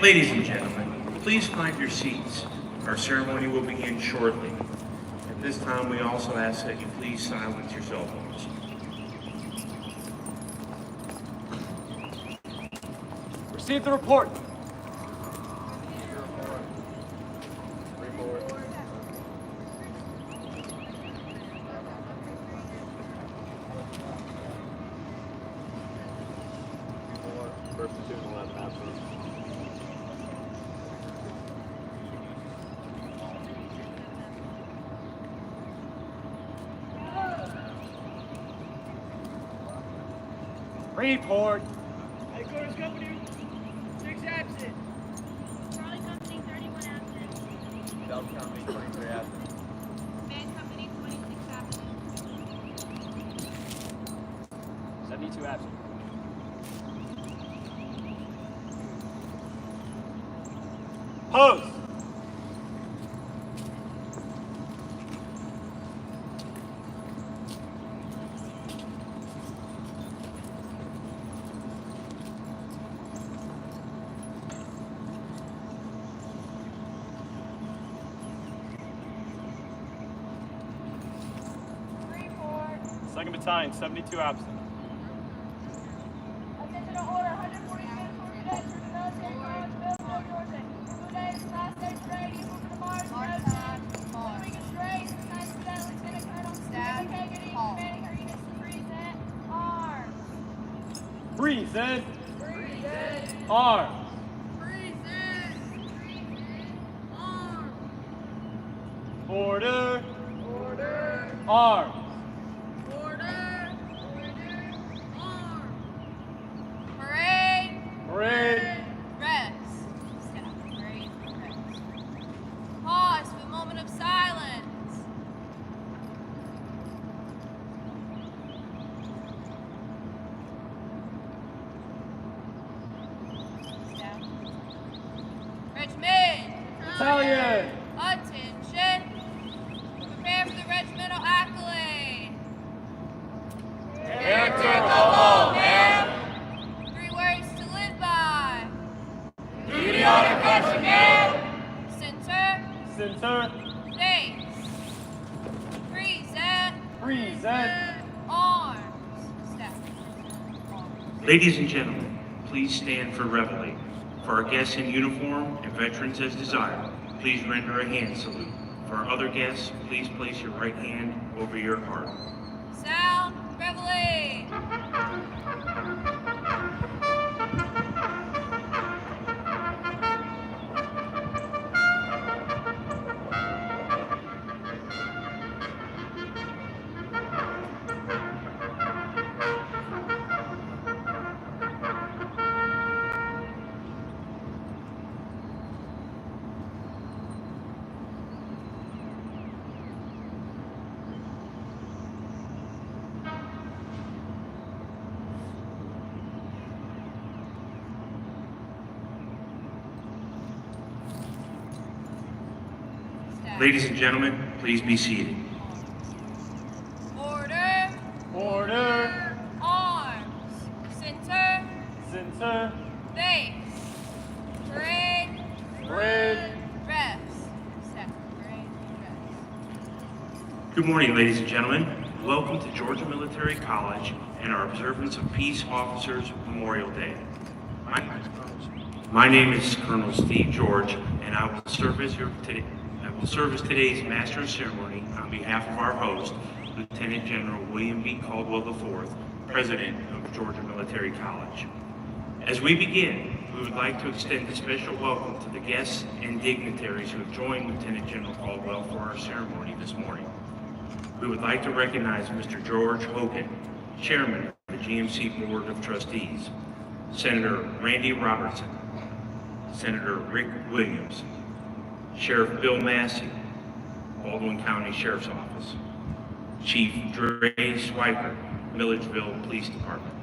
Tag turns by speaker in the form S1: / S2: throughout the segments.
S1: Ladies and gentlemen, please find your seats. Our ceremony will begin shortly. At this time, we also ask that you please silence your cell phones.
S2: Receive the report.
S3: First platoon, 11 absent.
S2: Report.
S4: Headquarters Company, 6 absent.
S5: Charlie Company, 31 absent.
S3: Delta Company, 23 absent.
S5: Command Company, 26 absent.
S2: 72 absent. Pose.
S5: Report.
S2: Second battalion, 72 absent.
S5: Attention to order, 146 for today for the military college, Millville, Georgia. Today is the last day parade, equal to the Mars, no time. Moving a straight, 9th Cadet Lieutenant Colonel Stephen Kagany, commanding her units to present arms.
S2: Present. Arms. Order. Arms.
S5: Parade.
S2: Parade.
S5: Rest. Staff, parade, rest. Pause for a moment of silence. Staff. Regiment.
S2: Battalion.
S5: Attention. Prepare for the regimental accolade.
S2: Character of all man.
S5: 3 words to live by.
S2: Duty, honor, command.
S5: Center.
S2: Center.
S5: Face. Present.
S2: Present.
S5: Arms. Staff. Arms.
S1: Ladies and gentlemen, please stand for reveille. For our guests in uniform and veterans as desired, please render a hand salute. For our other guests, please place your right hand over your heart.
S5: Sound. Reveille. Staff.
S1: Ladies and gentlemen, please be seated.
S5: Order.
S2: Order.
S5: Arms. Center.
S2: Center.
S5: Face. Parade.
S2: Parade.
S5: Rest. Staff. Parade. Rest.
S1: Good morning, ladies and gentlemen. Welcome to Georgia Military College and our observance of Peace Officers Memorial Day. My name is Colonel Steve George, and I will serve as today's Master of Ceremony on behalf of our host, Lieutenant General William B. Caldwell IV, President of Georgia Military College. As we begin, we would like to extend a special welcome to the guests and dignitaries who have joined Lieutenant General Caldwell for our ceremony this morning. We would like to recognize Mr. George Hogan, Chairman of the GMC Board of Trustees, Senator Randy Robertson, Senator Rick Williams, Sheriff Bill Massey, Baldwin County Sheriff's Office, Chief Dre Swiker, Milledgeville Police Department,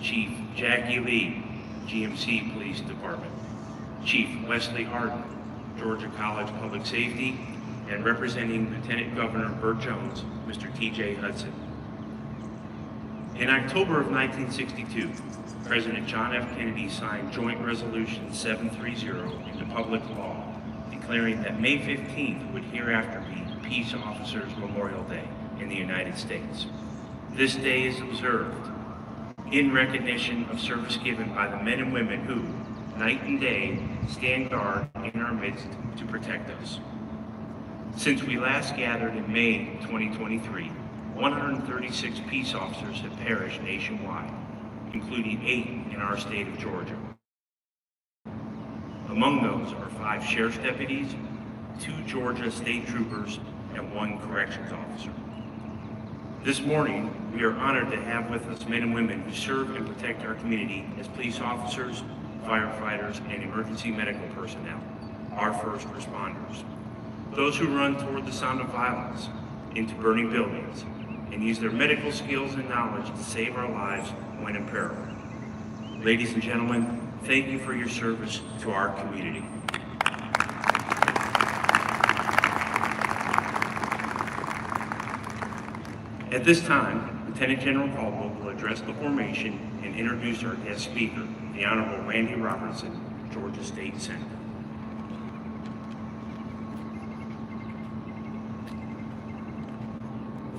S1: Chief Jackie Lee, GMC Police Department, Chief Wesley Harden, Georgia College Public Safety, and representing Lieutenant Governor Burt Jones, Mr. T.J. Hudson. In October of 1962, President John F. Kennedy signed Joint Resolution 730 into public law, declaring that May 15th would hereafter be Peace Officers Memorial Day in the United States. This day is observed in recognition of service given by the men and women who, night and day, stand guard in our midst to protect us. Since we last gathered in May 2023, 136 peace officers have perished nationwide, including 8 in our state of Georgia. Among those are 5 sheriff's deputies, 2 Georgia state troopers, and 1 corrections officer. This morning, we are honored to have with us men and women who serve and protect our community as police officers, firefighters, and emergency medical personnel, our first responders. Those who run toward the sound of violence into burning buildings and use their medical skills and knowledge to save our lives when in peril. Ladies and gentlemen, thank you for your service to our community. At this time, Lieutenant General Caldwell will address the formation and introduce our guest speaker, the Honorable Randy Robertson, Georgia State Senator.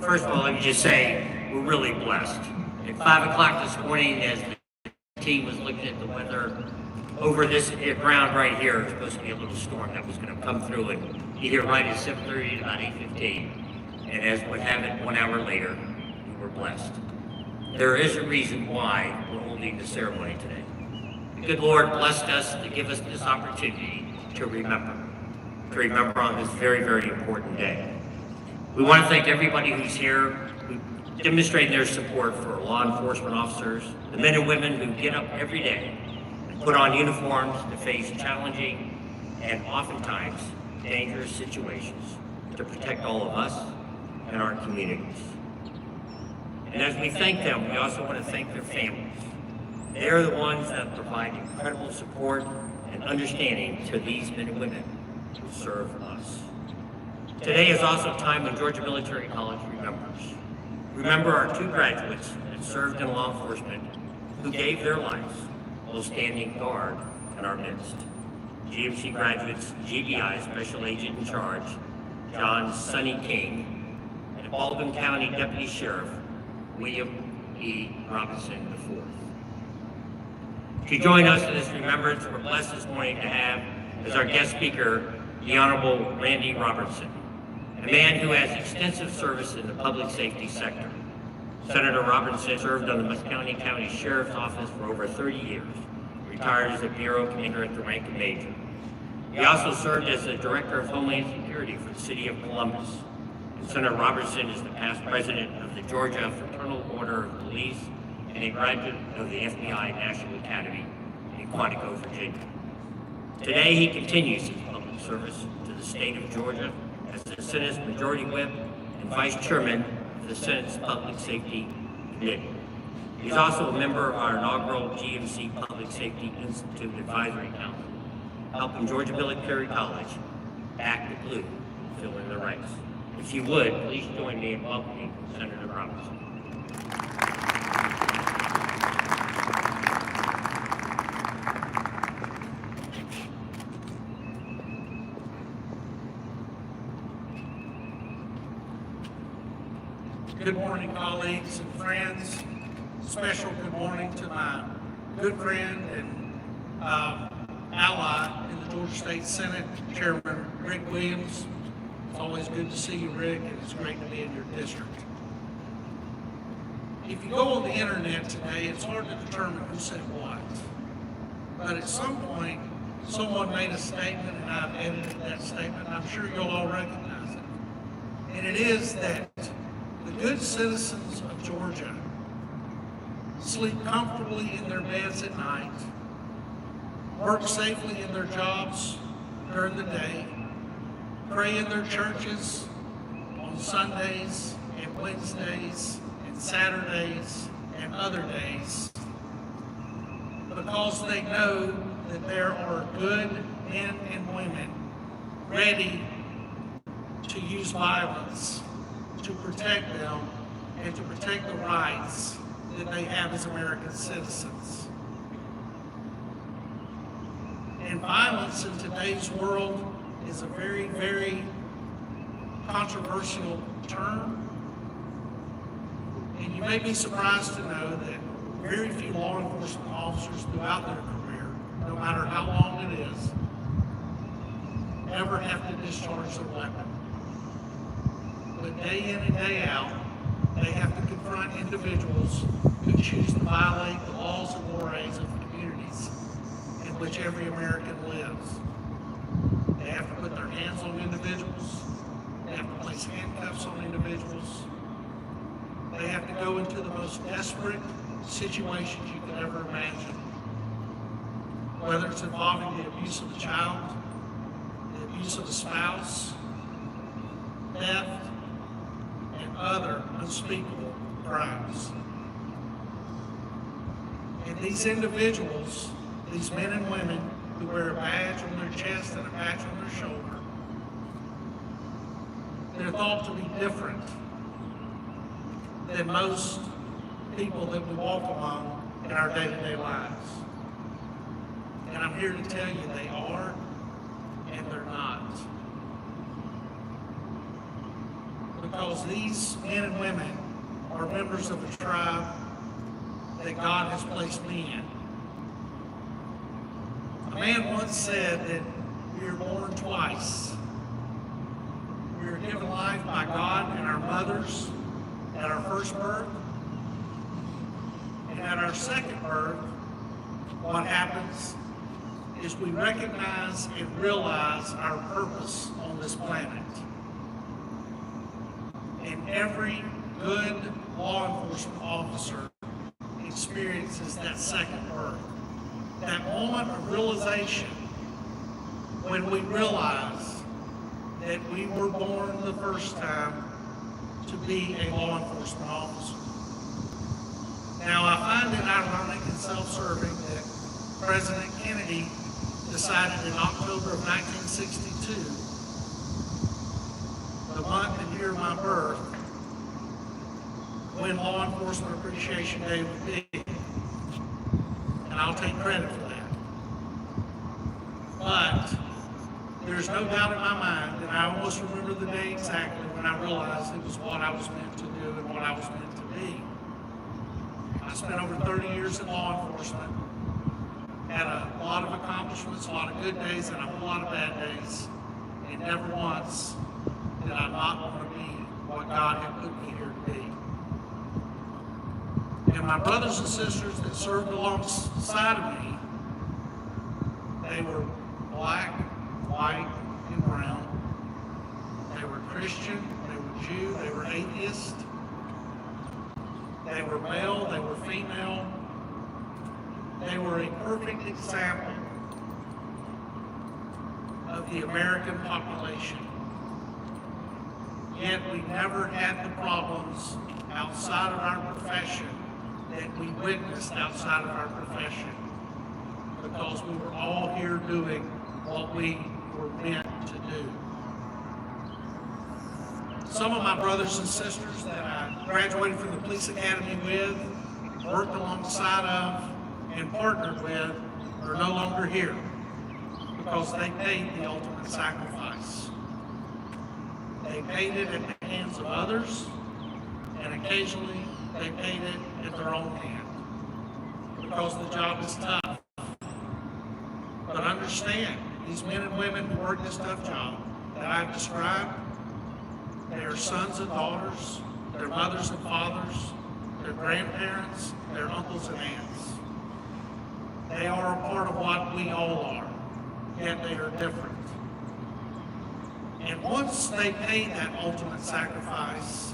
S6: First of all, let me just say, we're really blessed. At 5 o'clock this morning, as the team was looking at the weather, over this ground right here, it's supposed to be a little storm that was going to come through, and you hear right at 7:30 about 8:15. And as would have it 1 hour later, we were blessed. There is a reason why we're holding the ceremony today. The good Lord blessed us to give us this opportunity to remember on this very, very important day. We want to thank everybody who's here, who demonstrated their support for law enforcement officers, the men and women who get up every day and put on uniforms to face challenging and oftentimes dangerous situations to protect all of us and our communities. And as we thank them, we also want to thank their families. They are the ones that provide incredible support and understanding to these men and women who serve us. Today is also a time when Georgia Military College remembers. Remember our 2 graduates that served in law enforcement who gave their lives while standing guard in our midst. GMC graduates GBI Special Agent in Charge, John Sonny King, and Baldwin County Deputy Sheriff, William E. Robinson IV. To join us in this remembrance, we're blessed this morning to have as our guest speaker, the Honorable Randy Robertson, a man who has extensive service in the public safety sector. Senator Robertson served on the Muscogee County Sheriff's Office for over 30 years, retired as a Bureau Commander at the rank of Major. He also served as the Director of Homeland Security for the City of Columbus. And Senator Robertson is the past president of the Georgia Fraternal Order of Police and a graduate of the FBI National Academy in Quantico, Virginia. Today, he continues his public service to the state of Georgia as the Senate's Majority Whip and Vice Chairman of the Senate's Public Safety Committee. He's also a member of our inaugural GMC Public Safety Institute Advisory Council, helping Georgia Military College back the blue, fill in the ranks. If you would, please join me in welcoming Senator Robertson.
S7: Good morning, colleagues and friends. Special good morning to my good friend and ally in the Georgia State Senate, Chairman Rick Williams. It's always good to see you, Rick, and it's great to be in your district. If you go on the internet today, it's hard to determine who said what. But at some point, someone made a statement, and I've edited that statement. I'm sure you'll all recognize it. And it is that the good citizens of Georgia sleep comfortably in their beds at night, work safely in their jobs during the day, pray in their churches on Sundays and Wednesdays and Saturdays and other days, because they know that there are good men and women ready to use violence to protect them and to protect the rights that they have as American citizens. And violence in today's world is a very, very controversial term. And you may be surprised to know that very few law enforcement officers throughout their career, no matter how long it is, ever have to discharge their weapon. But day in and day out, they have to confront individuals who choose to violate the laws and mores of the communities in which every American lives. They have to put their hands on individuals. They have to place handcuffs on individuals. They have to go into the most desperate situations you could ever imagine. Whether it's involving the abuse of the child, the abuse of the spouse, theft, and other unspeakable crimes. And these individuals, these men and women who wear a badge on their chest and a patch on their shoulder, they're thought to be different than most people that we walk among in our day-to-day lives. And I'm here to tell you they are and they're not. Because these men and women are members of a tribe that God has placed me in. A man once said that we are born twice. We are given life by God and our mothers at our first birth. And at our second birth, what happens is we recognize and realize our purpose on this planet. And every good law enforcement officer experiences that second birth. That moment of realization when we realize that we were born the first time to be a law enforcement officer. Now, I find it ironic and self-serving that President Kennedy decided in October of 1962, the month and year of my birth, when Law Enforcement Appreciation Day would be. And I'll take credit for that. But there's no doubt in my mind, and I almost remember the day exactly when I realized it was what I was meant to do and what I was meant to be. I spent over 30 years in law enforcement, had a lot of accomplishments, a lot of good days, and a whole lot of bad days. And never once did I not want to be what God had put me here to be. And my brothers and sisters that served alongside of me, they were black, white, and brown. They were Christian, they were Jew, they were atheist. They were male, they were female. They were a perfect example of the American population. Yet we never had the problems outside of our profession that we witnessed outside of our profession, because we were all here doing what we were meant to do. Some of my brothers and sisters that I graduated from the police academy with, worked alongside of, and partnered with are no longer here because they paid the ultimate sacrifice. They paid it at the hands of others, and occasionally they paid it at their own hand because the job is tough. But understand, these men and women who work this tough job that I've described, they are sons and daughters, their mothers and fathers, their grandparents, their uncles and aunts. They are a part of what we all are, yet they are different. And once they pay that ultimate sacrifice,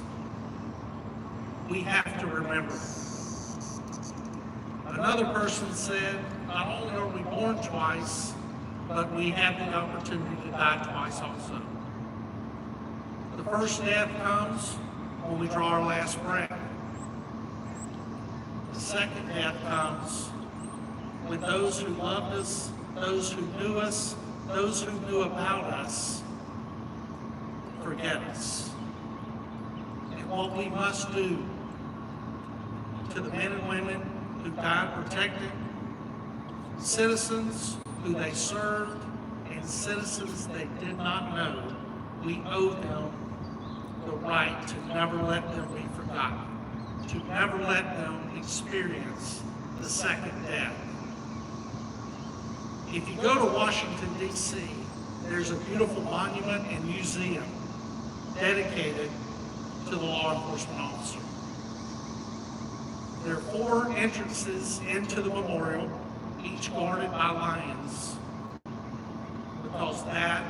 S7: we have to remember. Another person said, not only are we born twice, but we have the opportunity to die twice also. The first death comes when we draw our last breath. The second death comes when those who loved us, those who knew us, those who knew about us, forget us. And what we must do to the men and women who died protecting citizens who they served and citizens they did not know. We owe them the right to never let them be forgotten, to never let them experience the second death. If you go to Washington, D.C., there's a beautiful monument and museum dedicated to the law enforcement officer. There are 4 entrances into the memorial, each guarded by lions, because that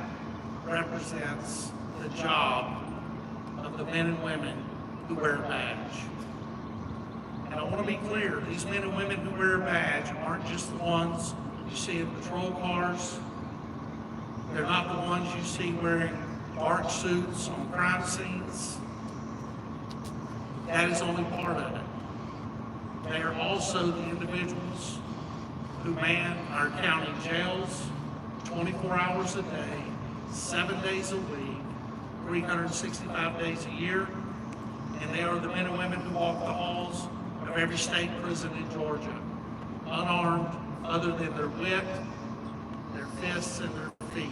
S7: represents the job of the men and women who wear a badge. And I want to be clear, these men and women who wear a badge aren't just the ones you see in patrol cars. They're not the ones you see wearing dark suits on crime scenes. That is only part of it. They are also the individuals who man our county jails 24 hours a day, 7 days a week, 365 days a year. And they are the men and women who walk the halls of every state prison in Georgia, unarmed other than their wit, their fists, and their feet,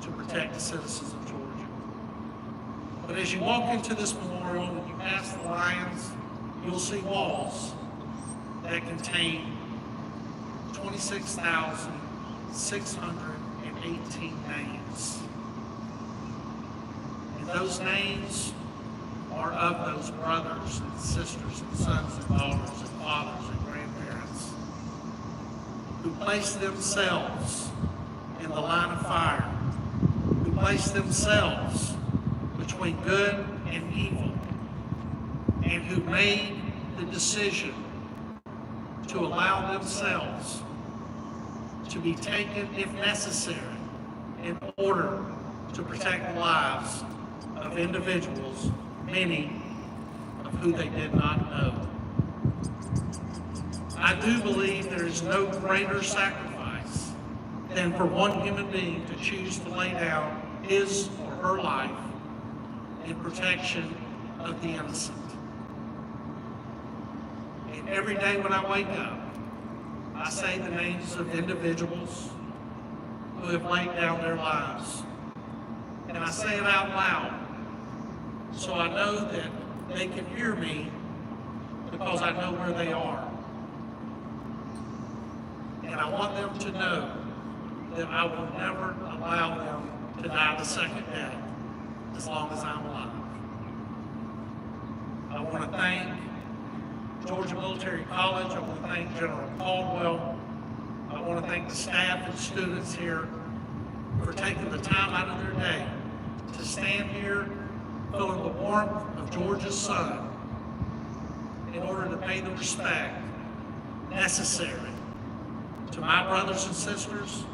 S7: to protect the citizens of Georgia. But as you walk into this memorial and you pass the lions, you'll see walls that contain 26,618 names. And those names are of those brothers and sisters and sons and daughters and fathers and grandparents who placed themselves in the line of fire, who placed themselves between good and evil, and who made the decision to allow themselves to be taken, if necessary, in order to protect the lives of individuals, many of who they did not know. I do believe there is no greater sacrifice than for one human being to choose to lay down his or her life in protection of the innocent. And every day when I wake up, I say the names of individuals who have laid down their lives. And I say it out loud so I know that they can hear me because I know where they are. And I want them to know that I will never allow them to die the second death as long as I'm alive. I want to thank Georgia Military College. I want to thank General Caldwell. I want to thank the staff and students here for taking the time out of their day to stand here feeling the warmth of Georgia's sun in order to pay the respect necessary to my brothers and sisters,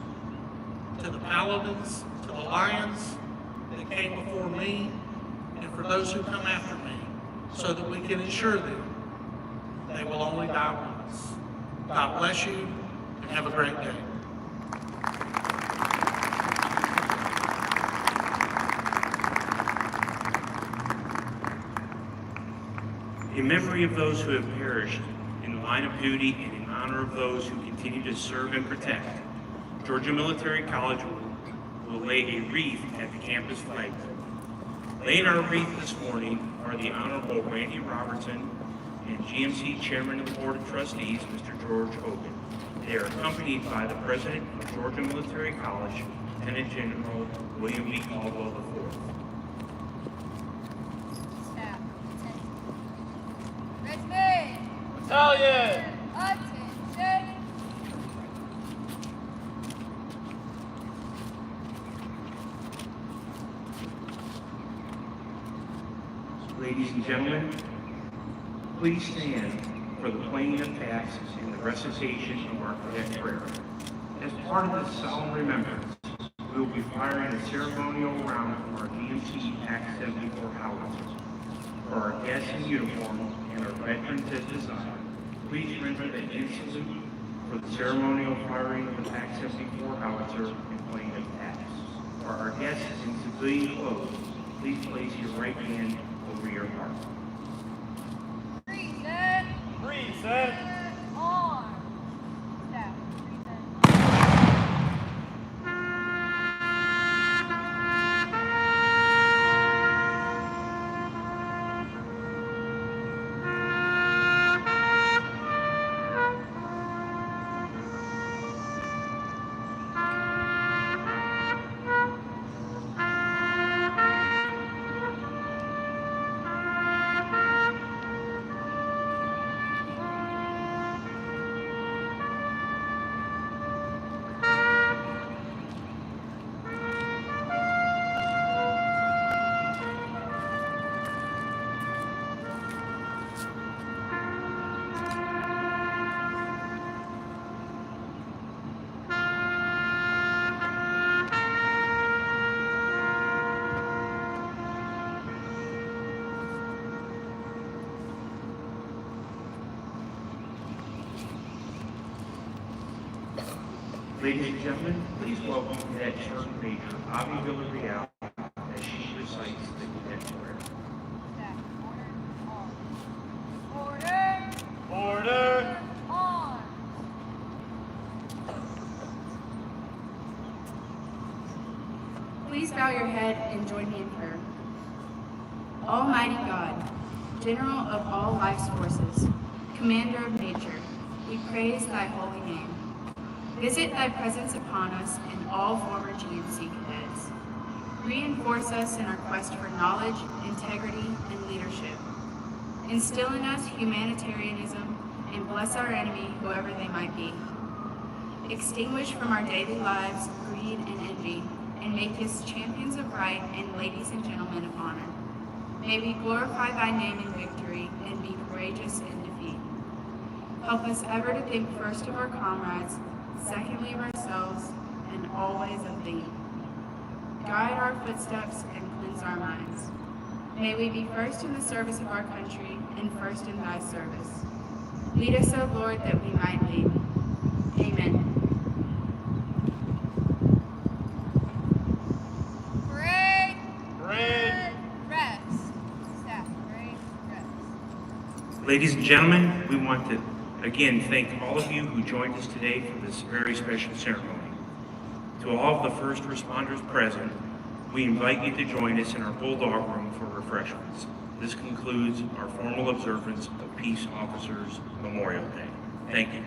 S7: to the Paladins, to the Lions that came before me, and for those who come after me, so that we can ensure them they will only die once. God bless you, and have a great day.
S1: In memory of those who have perished in the line of duty and in honor of those who continue to serve and protect, Georgia Military College will lay a wreath at the campus flag. Laying our wreath this morning are the Honorable Randy Robertson and GMC Chairman of the Board of Trustees, Mr. George Hogan. They are accompanied by the President of Georgia Military College, Lieutenant General William B. Caldwell IV.
S5: Staff. Regiment.
S2: Battalion.
S5: Attention.
S1: Ladies and gentlemen, please stand for the playing of taps and the recitation of our cadet prayer. As part of this solemn remembrance, we will be firing a ceremonial round from our GMC PAC-74 howitzer. For our guests in uniform and our veterans as desired, please render the end salute for the ceremonial firing of the PAC-74 howitzer and playing of taps. For our guests in civilian clothes, please place your right hand over your heart.
S5: Present.
S2: Present.
S5: Arms. Staff. Present.
S1: Ladies and gentlemen, please welcome Cadet Sergeant Major Avi Villarreal as she recites the cadet prayer.
S5: Staff. Order. Arms. Order.
S2: Order.
S5: Arms.
S8: Please bow your head and join me in prayer. Almighty God, General of all life's forces, Commander of nature, we praise thy holy name. Visit thy presence upon us and all former GNC cadets. Reinforce us in our quest for knowledge, integrity, and leadership. Instill in us humanitarianism and bless our enemy, whoever they might be. Extinguish from our daily lives greed and envy, and make us champions of right and ladies and gentlemen of honor. May we glorify thy name in victory and be courageous in defeat. Help us ever to think first of our comrades, secondly of ourselves, and always of thee. Guide our footsteps and cleanse our minds. May we be first in the service of our country and first in thy service. Lead us, O Lord, that we might lead. Amen.
S5: Parade.
S2: Parade.
S5: Rest. Staff. Parade. Rest.
S1: Ladies and gentlemen, we want to again thank all of you who joined us today for this very special ceremony. To all of the first responders present, we invite you to join us in our Bulldog Room for refreshments. This concludes our formal observance of Peace Officers Memorial Day. Thank you.